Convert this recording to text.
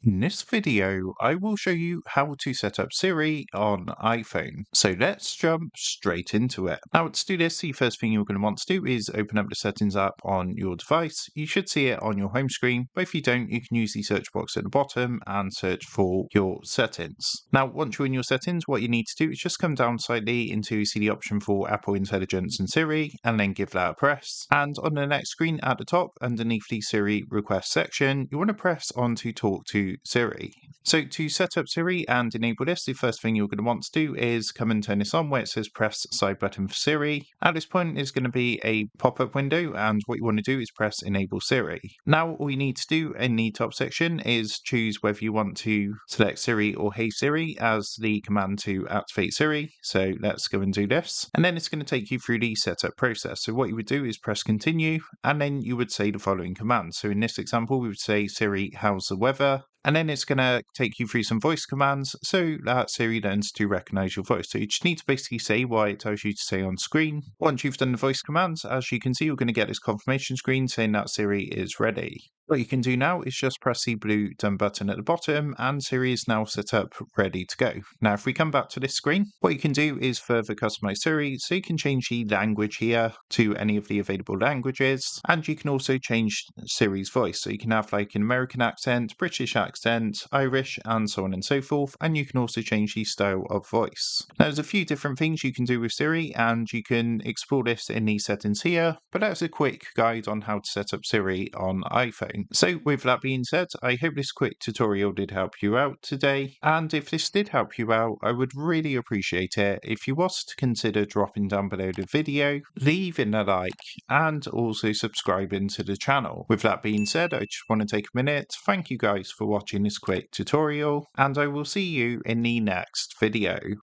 In this video, I will show you how to set up Siri on iPhone. So let's jump straight into it. Now to do this, the first thing you're going to want to do is open up the settings app on your device. You should see it on your home screen, but if you don't, you can use the search box at the bottom and search for your settings. Now once you're in your settings, what you need to do is just come down slightly until you see the option for Apple Intelligence and Siri, and then give that a press. And on the next screen at the top, underneath the Siri request section, you want to press on to talk to Siri. So to set up Siri and enable this, the first thing you're going to want to do is come and turn this on where it says press side button for Siri. At this point, there's going to be a pop-up window, and what you want to do is press enable Siri. Now all you need to do in the top section is choose whether you want to select Siri or Hey Siri as the command to activate Siri. So let's go and do this. And then it's going to take you through the setup process. So what you would do is press continue, and then you would say the following command. So in this example, we would say Siri, how's the weather? And then it's going to take you through some voice commands so that Siri learns to recognize your voice. So you just need to basically say what it tells you to say on screen. Once you've done the voice commands, as you can see, you're going to get this confirmation screen saying that Siri is ready. What you can do now is just press the blue done button at the bottom, and Siri is now set up, ready to go. Now, if we come back to this screen, what you can do is further customize Siri, so you can change the language here to any of the available languages, and you can also change Siri's voice. So you can have like an American accent, British accent, Irish, and so on and so forth, and you can also change the style of voice. Now, there's a few different things you can do with Siri, and you can explore this in the settings here, but that's a quick guide on how to set up Siri on iPhone. So with that being said, I hope this quick tutorial did help you out today, and if this did help you out, I would really appreciate it if you was to consider dropping down below the video, leaving a like, and also subscribing to the channel. With that being said, I just want to take a minute, thank you guys for watching this quick tutorial, and I will see you in the next video.